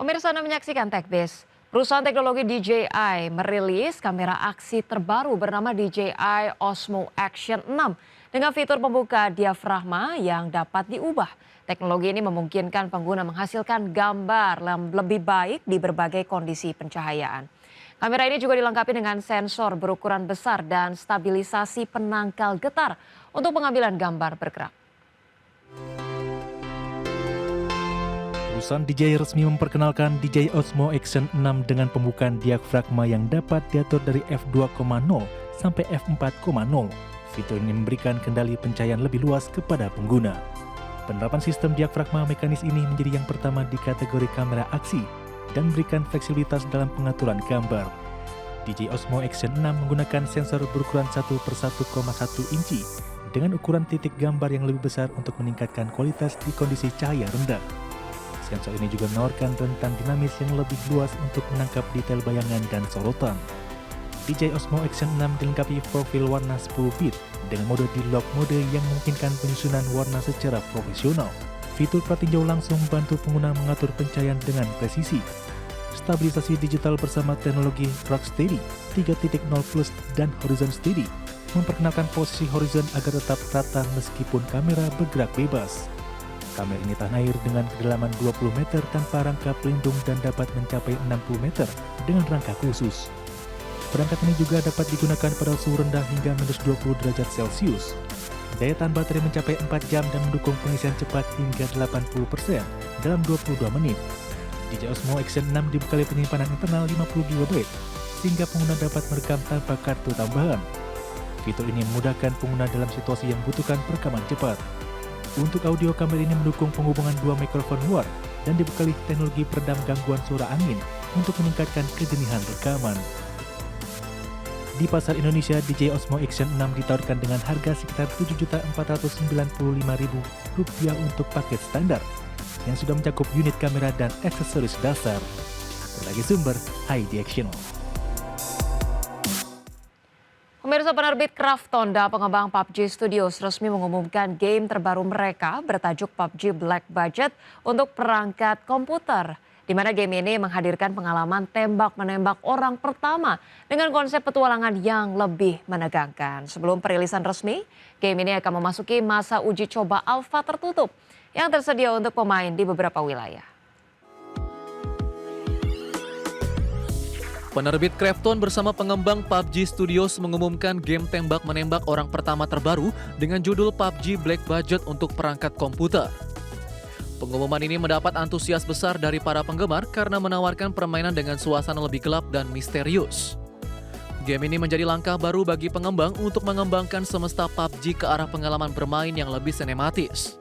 Pemirsa Anda menyaksikan TechBiz. Perusahaan teknologi DJI merilis kamera aksi terbaru bernama DJI Osmo Action 6 dengan fitur pembuka diafragma yang dapat diubah. Teknologi ini memungkinkan pengguna menghasilkan gambar yang lebih baik di berbagai kondisi pencahayaan. Kamera ini juga dilengkapi dengan sensor berukuran besar dan stabilisasi penangkal getar untuk pengambilan gambar bergerak. Perusahaan DJI resmi memperkenalkan DJI Osmo Action 6 dengan pembukaan diafragma yang dapat diatur dari f2,0 sampai f4,0. Fitur ini memberikan kendali pencahayaan lebih luas kepada pengguna. Penerapan sistem diafragma mekanis ini menjadi yang pertama di kategori kamera aksi dan memberikan fleksibilitas dalam pengaturan gambar. DJI Osmo Action 6 menggunakan sensor berukuran 1/1,1 inci dengan ukuran titik gambar yang lebih besar untuk meningkatkan kualitas di kondisi cahaya rendah. Sensor ini juga menawarkan rentan dinamis yang lebih luas untuk menangkap detail bayangan dan sorotan. DJI Osmo Action 6 dilengkapi profil warna 10 bit dengan mode D-Lock mode yang memungkinkan penyusunan warna secara profesional. Fitur pratinjau langsung membantu pengguna mengatur pencahayaan dengan presisi. Stabilisasi digital bersama teknologi Rocksteady 3.0 Plus dan Horizon Steady memperkenalkan posisi horizon agar tetap rata meskipun kamera bergerak bebas. Kamera ini tahan air dengan kedalaman 20 meter tanpa rangka pelindung dan dapat mencapai 60 meter dengan rangka khusus. Perangkat ini juga dapat digunakan pada suhu rendah hingga minus 20 derajat Celcius. Daya tahan baterai mencapai 4 jam dan mendukung pengisian cepat hingga 80% dalam 22 menit. DJI Osmo Action 6 dibekali penyimpanan internal 50 GB sehingga pengguna dapat merekam tanpa kartu tambahan. Fitur ini memudahkan pengguna dalam situasi yang membutuhkan perekaman cepat. Untuk audio, kamera ini mendukung penghubungan dua mikrofon luar dan dibekali teknologi peredam gangguan suara angin untuk meningkatkan kejenihan rekaman. Di pasar Indonesia, DJI Osmo Action 6 ditawarkan dengan harga sekitar Rp7.495.000 untuk paket standar yang sudah mencakup unit kamera dan aksesoris dasar. Berbagai sumber, iDaction. Pemirsa, penerbit Kraftonda, pengembang PUBG Studios, resmi mengumumkan game terbaru mereka bertajuk PUBG Black Budget untuk perangkat komputer, di mana game ini menghadirkan pengalaman tembak-menembak orang pertama dengan konsep petualangan yang lebih menegangkan. Sebelum perilisan resmi, game ini akan memasuki masa uji coba alfa tertutup yang tersedia untuk pemain di beberapa wilayah. Penerbit Krafton bersama pengembang PUBG Studios mengumumkan game tembak-menembak orang pertama terbaru dengan judul PUBG Black Budget untuk perangkat komputer. Pengumuman ini mendapat antusias besar dari para penggemar karena menawarkan permainan dengan suasana lebih gelap dan misterius. Game ini menjadi langkah baru bagi pengembang untuk mengembangkan semesta PUBG ke arah pengalaman bermain yang lebih sinematis.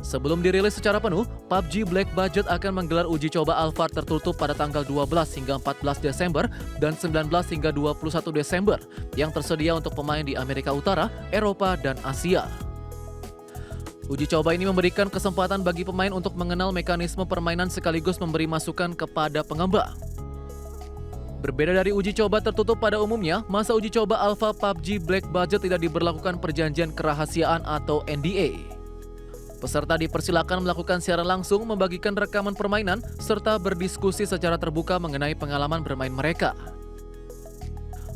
Sebelum dirilis secara penuh, PUBG Black Budget akan menggelar uji coba alpha tertutup pada tanggal 12 hingga 14 Desember dan 19 hingga 21 Desember yang tersedia untuk pemain di Amerika Utara, Eropa, dan Asia. Uji coba ini memberikan kesempatan bagi pemain untuk mengenal mekanisme permainan sekaligus memberi masukan kepada pengembang. Berbeda dari uji coba tertutup pada umumnya, masa uji coba alpha PUBG Black Budget tidak diberlakukan perjanjian kerahasiaan atau NDA. Peserta dipersilakan melakukan siaran langsung, membagikan rekaman permainan, serta berdiskusi secara terbuka mengenai pengalaman bermain mereka.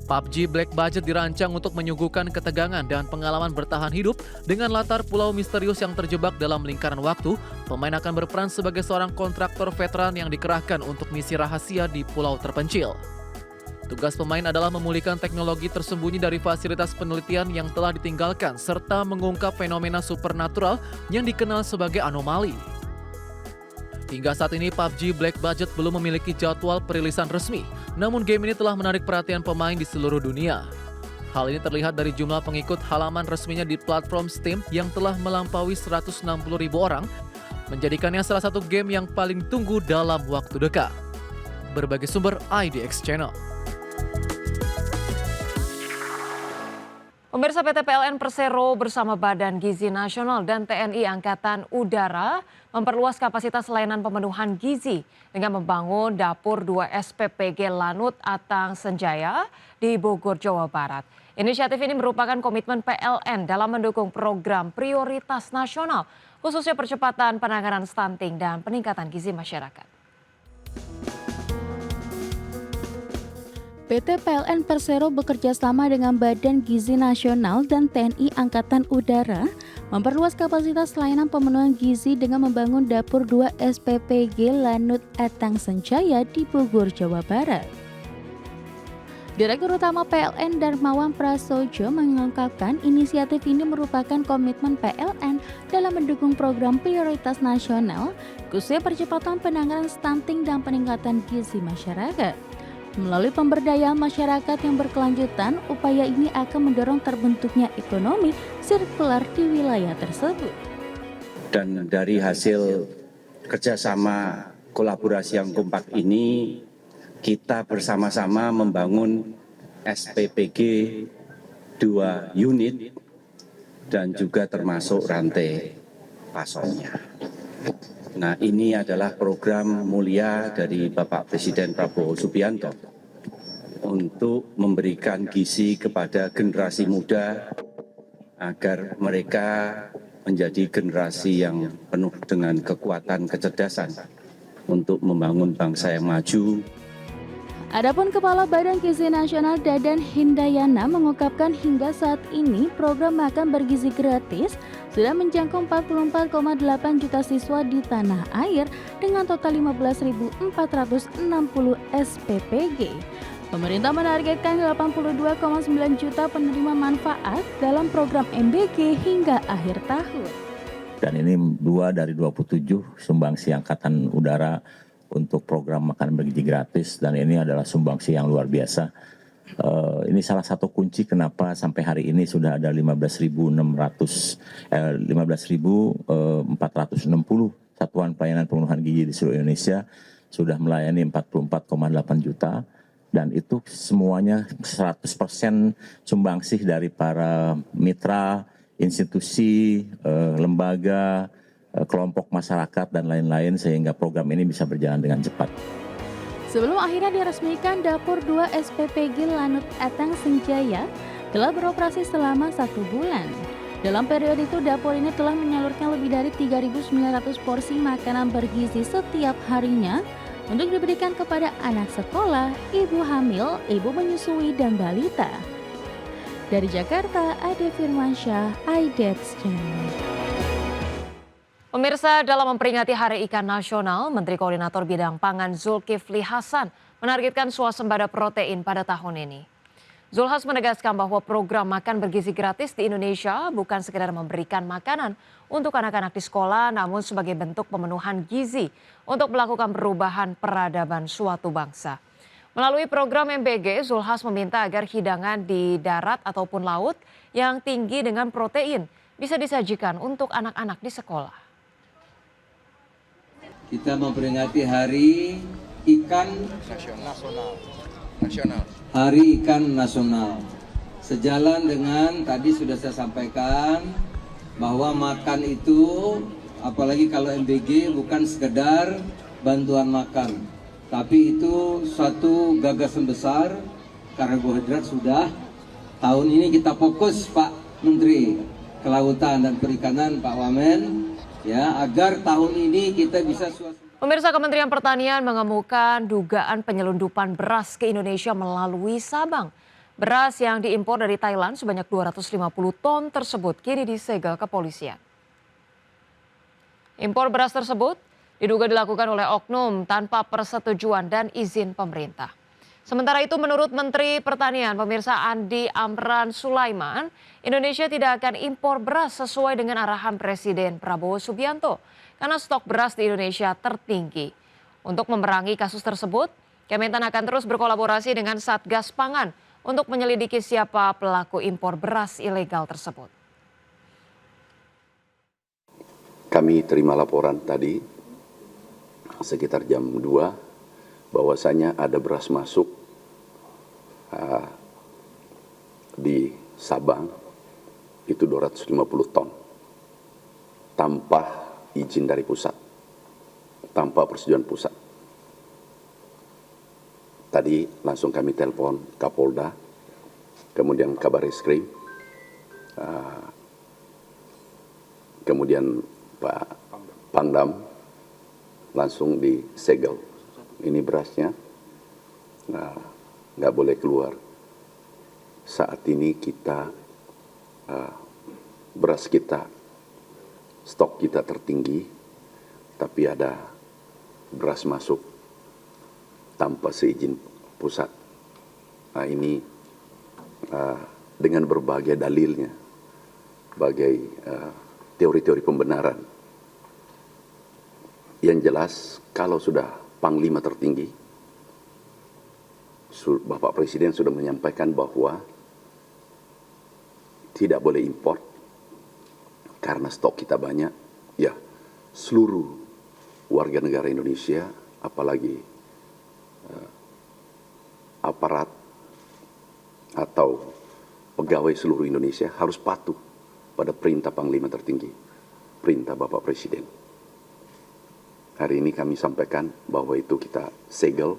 PUBG Black Budget dirancang untuk menyuguhkan ketegangan dan pengalaman bertahan hidup dengan latar pulau misterius yang terjebak dalam lingkaran waktu. Pemain akan berperan sebagai seorang kontraktor veteran yang dikerahkan untuk misi rahasia di pulau terpencil. Tugas pemain adalah memulihkan teknologi tersembunyi dari fasilitas penelitian yang telah ditinggalkan serta mengungkap fenomena supernatural yang dikenal sebagai anomali. Hingga saat ini PUBG Black Budget belum memiliki jadwal perilisan resmi, namun game ini telah menarik perhatian pemain di seluruh dunia. Hal ini terlihat dari jumlah pengikut halaman resminya di platform Steam yang telah melampaui 160.000 orang, menjadikannya salah satu game yang paling ditunggu dalam waktu dekat. Berbagai sumber IDX Channel. Pemirsa, PT PLN Persero bersama Badan Gizi Nasional dan TNI Angkatan Udara memperluas kapasitas layanan pemenuhan gizi dengan membangun dapur 2 SPPG Lanut Atang Senjaya di Bogor, Jawa Barat. Inisiatif ini merupakan komitmen PLN dalam mendukung program prioritas nasional, khususnya percepatan penanganan stunting dan peningkatan gizi masyarakat. PT PLN Persero bekerja sama dengan Badan Gizi Nasional dan TNI Angkatan Udara memperluas kapasitas layanan pemenuhan gizi dengan membangun Dapur 2 SPPG Lanut Atang Senjaya di Bogor, Jawa Barat. Direktur Utama PLN Darmawan Prasojo mengungkapkan inisiatif ini merupakan komitmen PLN dalam mendukung program prioritas nasional, khususnya percepatan penanganan stunting dan peningkatan gizi masyarakat. Melalui pemberdayaan masyarakat yang berkelanjutan, upaya ini akan mendorong terbentuknya ekonomi sirkular di wilayah tersebut. Dan dari hasil kerjasama kolaborasi yang kompak ini, kita bersama-sama membangun SPPG 2 unit dan juga termasuk rantai pasoknya. Nah, ini adalah program mulia dari Bapak Presiden Prabowo Subianto untuk memberikan gizi kepada generasi muda agar mereka menjadi generasi yang penuh dengan kekuatan kecerdasan untuk membangun bangsa yang maju. Adapun Kepala Badan Gizi Nasional Dadan Hindayana mengungkapkan hingga saat ini program makan bergizi gratis sudah menjangkau 44,8 juta siswa di tanah air dengan total 15.460 SPPG. Pemerintah menargetkan 82,9 juta penerima manfaat dalam program MBG hingga akhir tahun. Dan ini 2 dari 27 sumbangsi Angkatan Udara untuk program makan bergizi gratis, dan ini adalah sumbangsi yang luar biasa. Ini salah satu kunci kenapa sampai hari ini sudah ada 15.460 satuan pelayanan pemenuhan gizi di seluruh Indonesia, sudah melayani 44,8 juta, dan itu semuanya 100% sumbangsih dari para mitra, institusi, lembaga, kelompok masyarakat dan lain-lain, sehingga program ini bisa berjalan dengan cepat. Sebelum akhirnya diresmikan, Dapur 2 SPPG Lanut Atang Senjaya telah beroperasi selama 1 bulan. Dalam periode itu, dapur ini telah menyalurkan lebih dari 3.900 porsi makanan bergizi setiap harinya untuk diberikan kepada anak sekolah, ibu hamil, ibu menyusui, dan balita. Dari Jakarta, Ade Firmansyah, IDEX Channel. Pemirsa, dalam memperingati Hari Ikan Nasional, Menteri Koordinator Bidang Pangan Zulkifli Hasan menargetkan swasembada protein pada tahun ini. Zulhas menegaskan bahwa program makan bergizi gratis di Indonesia bukan sekedar memberikan makanan untuk anak-anak di sekolah, namun sebagai bentuk pemenuhan gizi untuk melakukan perubahan peradaban suatu bangsa. Melalui program MBG, Zulhas meminta agar hidangan di darat ataupun laut yang tinggi dengan protein bisa disajikan untuk anak-anak di sekolah. Kita memperingati Hari Ikan Nasional. Hari Ikan Nasional. Sejalan dengan tadi sudah saya sampaikan bahwa makan itu, apalagi kalau MBG, bukan sekedar bantuan makan, tapi itu suatu gagasan besar. Karbohidrat sudah. Tahun ini kita fokus, Pak Menteri Kelautan dan Perikanan, Pak Wamen, ya, agar tahun ini kita bisa Pemirsa, Kementerian Pertanian mengemukan dugaan penyelundupan beras ke Indonesia melalui Sabang. Beras yang diimpor dari Thailand sebanyak 250 ton tersebut kini disegel kepolisian. Impor beras tersebut diduga dilakukan oleh oknum tanpa persetujuan dan izin pemerintah. Sementara itu, menurut Menteri Pertanian, pemirsa Andi Amran Sulaiman, Indonesia tidak akan impor beras sesuai dengan arahan Presiden Prabowo Subianto karena stok beras di Indonesia tertinggi. Untuk memerangi kasus tersebut, Kementan akan terus berkolaborasi dengan Satgas Pangan untuk menyelidiki siapa pelaku impor beras ilegal tersebut. Kami terima laporan tadi sekitar jam 2 bahwasanya ada beras masuk di Sabang itu 250 ton tanpa izin dari pusat, tanpa persetujuan pusat. Tadi langsung kami telepon Kapolda kemudian Kabar Eskrim, kemudian Pak Pangdam langsung disegel. Ini berasnya nggak boleh keluar. Saat ini kita beras kita, stok kita tertinggi, tapi ada beras masuk tanpa seizin pusat. Nah ini dengan berbagai dalilnya, berbagai teori-teori pembenaran. Yang jelas kalau sudah Panglima tertinggi, Bapak Presiden sudah menyampaikan bahwa tidak boleh impor karena stok kita banyak. Ya, seluruh warga negara Indonesia, apalagi aparat atau pegawai seluruh Indonesia harus patuh pada perintah Panglima tertinggi, perintah Bapak Presiden. Hari ini kami sampaikan bahwa itu kita segel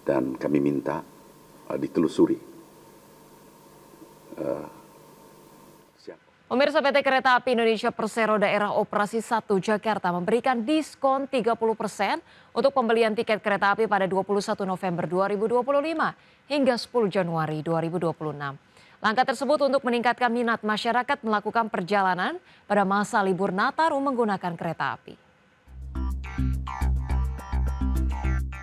dan kami minta ditelusuri. Pemirsa, PT Kereta Api Indonesia Persero Daerah Operasi 1 Jakarta memberikan diskon 30% untuk pembelian tiket kereta api pada 21 November 2025 hingga 10 Januari 2026. Langkah tersebut untuk meningkatkan minat masyarakat melakukan perjalanan pada masa libur Nataru menggunakan kereta api.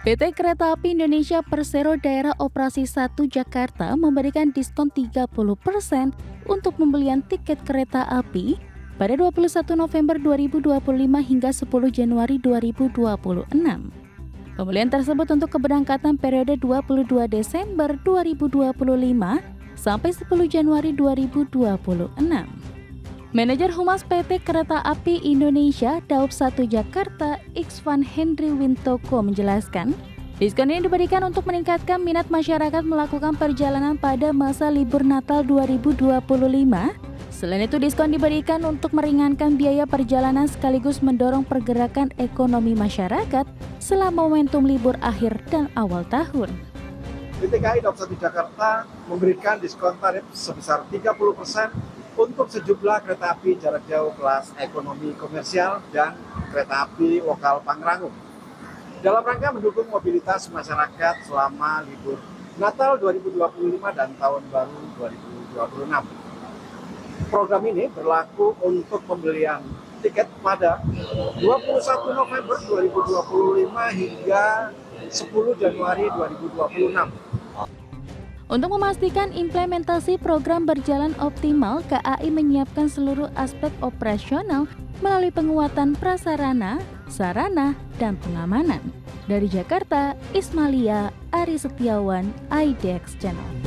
PT Kereta Api Indonesia Persero Daerah Operasi 1 Jakarta memberikan diskon 30% untuk pembelian tiket kereta api pada 21 November 2025 hingga 10 Januari 2026. Pembelian tersebut untuk keberangkatan periode 22 Desember 2025 sampai 10 Januari 2026. Manajer Humas PT Kereta Api Indonesia Daob 1 Jakarta, Iksvan Henry Wintoko menjelaskan, diskon ini diberikan untuk meningkatkan minat masyarakat melakukan perjalanan pada masa libur Natal 2025. Selain itu, diskon diberikan untuk meringankan biaya perjalanan sekaligus mendorong pergerakan ekonomi masyarakat selama momentum libur akhir dan awal tahun. PT KAI Daob 1 Jakarta memberikan diskon tarif sebesar 30% untuk sejumlah kereta api jarak jauh kelas ekonomi komersial dan kereta api lokal Pangrango. Dalam rangka mendukung mobilitas masyarakat selama libur Natal 2025 dan Tahun Baru 2026. Program ini berlaku untuk pembelian tiket pada 21 November 2025 hingga 10 Januari 2026. Untuk memastikan implementasi program berjalan optimal, KAI menyiapkan seluruh aspek operasional melalui penguatan prasarana, sarana, dan pengamanan. Dari Jakarta, Ismalia, Ari Setiawan, IDX Channel.